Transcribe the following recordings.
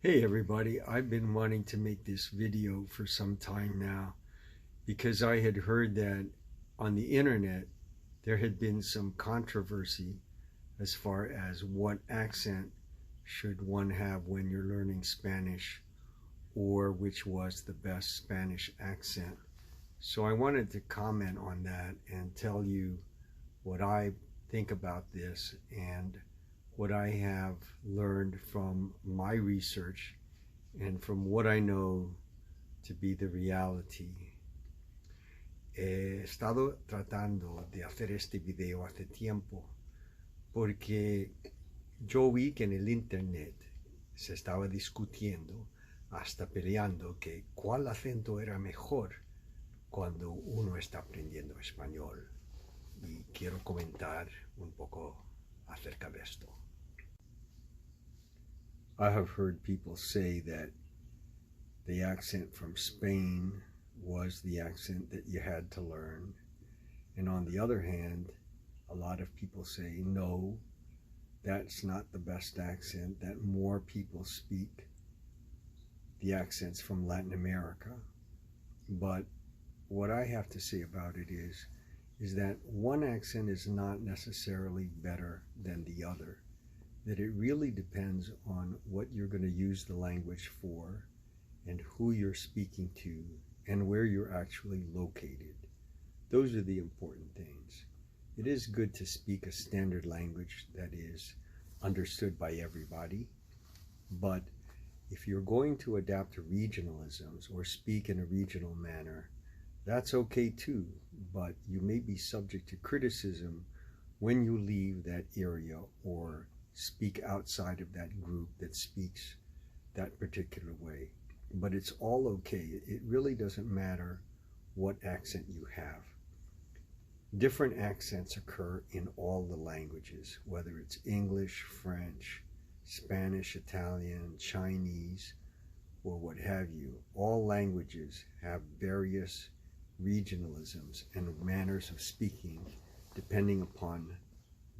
Hey everybody, I've been wanting to make this video for some time now because I had heard that on the internet there had been some controversy as far as what accent should one have when you're learning Spanish, or which was the best Spanish accent. So I wanted to comment on that and tell you what I think about this and what I have learned from my research and from what I know to be the reality. He estado tratando de hacer este video hace tiempo porque yo vi que en el internet se estaba discutiendo, hasta peleando, que cuál acento era mejor cuando uno está aprendiendo español. Y quiero comentar un poco acerca de esto. I have heard people say that the accent from Spain was the accent that you had to learn. And on the other hand, a lot of people say, no, that's not the best accent, that more people speak the accents from Latin America. But what I have to say about it is that one accent is not necessarily better than the other. That it really depends on what you're going to use the language for and who you're speaking to and where you're actually located. Those are the important things. It is good to speak a standard language that is understood by everybody, but if you're going to adapt to regionalisms or speak in a regional manner, that's okay too, but you may be subject to criticism when you leave that area or speak outside of that group that speaks that particular way. But it's all okay. It really doesn't matter what accent you have. Different accents occur in all the languages, whether it's English, French, Spanish, Italian, Chinese, or what have you. All languages have various regionalisms and manners of speaking depending upon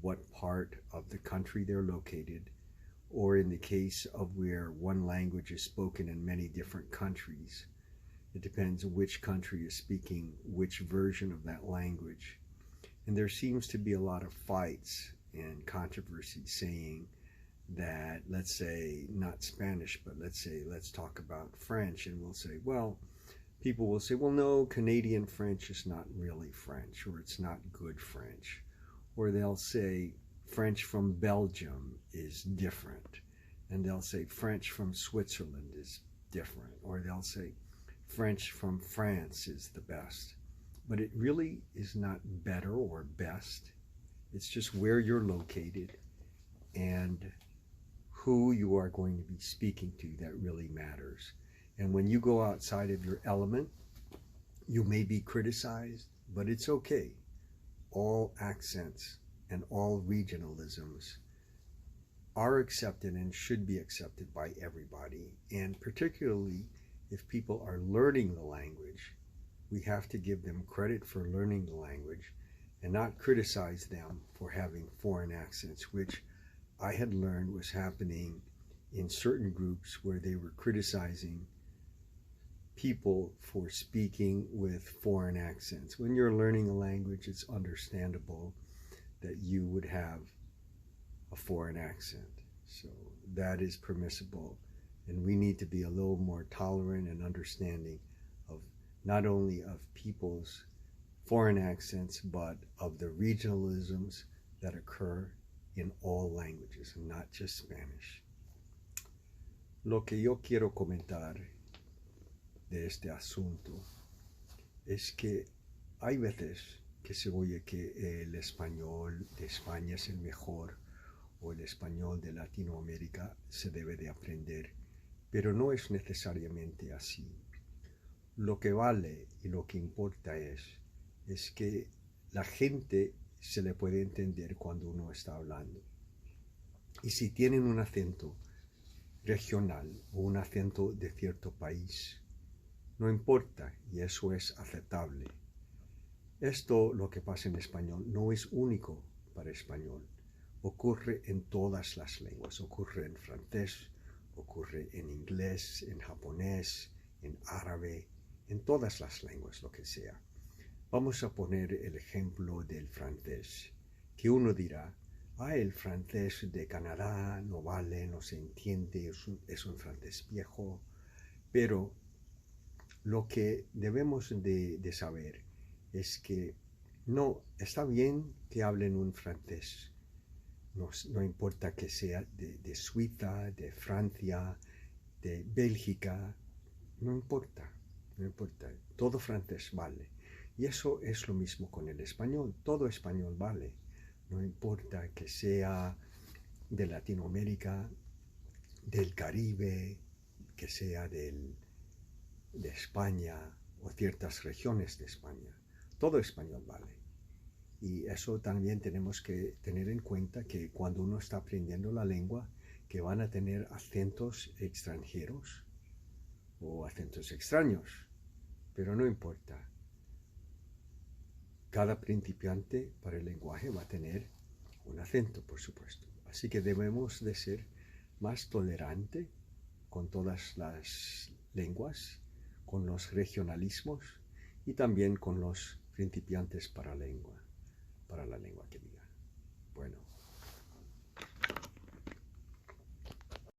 what part of the country they're located, or in the case of where one language is spoken in many different countries. It depends which country is speaking which version of that language. And there seems to be a lot of fights and controversy saying that, let's say, not Spanish, but let's talk about French, and we'll say, well, people will say, well, no, Canadian French is not really French, or it's not good French. Or they'll say French from Belgium is different. And they'll say French from Switzerland is different. Or they'll say French from France is the best. But it really is not better or best. It's just where you're located and who you are going to be speaking to that really matters. And when you go outside of your element, you may be criticized, but it's okay. All accents and all regionalisms are accepted and should be accepted by everybody. And particularly if people are learning the language, we have to give them credit for learning the language and not criticize them for having foreign accents, which I had learned was happening in certain groups where they were criticizing people for speaking with foreign accents. When you're learning a language, it's understandable that you would have a foreign accent. So that is permissible. And we need to be a little more tolerant and understanding of not only of people's foreign accents, but of the regionalisms that occur in all languages, and not just Spanish. Lo que yo quiero comentar de este asunto es que hay veces que se oye que el español de España es el mejor o el español de Latinoamérica se debe de aprender, pero no es necesariamente así. Lo que vale y lo que importa es que la gente se le puede entender cuando uno está hablando. Y si tienen un acento regional o un acento de cierto país, no importa, y eso es aceptable. Esto, lo que pasa en español, no es único para español. Ocurre en todas las lenguas. Ocurre en francés, ocurre en inglés, en japonés, en árabe, en todas las lenguas, lo que sea. Vamos a poner el ejemplo del francés, que uno dirá, el francés de Canadá no vale, no se entiende, es un francés viejo, pero lo que debemos de saber es que no, está bien que hablen un francés, no importa que sea de Suiza, de Francia, de Bélgica, no importa, todo francés vale. Y eso es lo mismo con el español, todo español vale, no importa que sea de Latinoamérica, del Caribe, que sea de España o ciertas regiones de España, todo español vale. Y eso también tenemos que tener en cuenta que cuando uno está aprendiendo la lengua, que van a tener acentos extranjeros o acentos extraños, pero no importa. Cada principiante para el lenguaje va a tener un acento, por supuesto. Así que debemos de ser más tolerante con todas las lenguas, con los regionalismos y también con los principiantes para la lengua que diga. Bueno.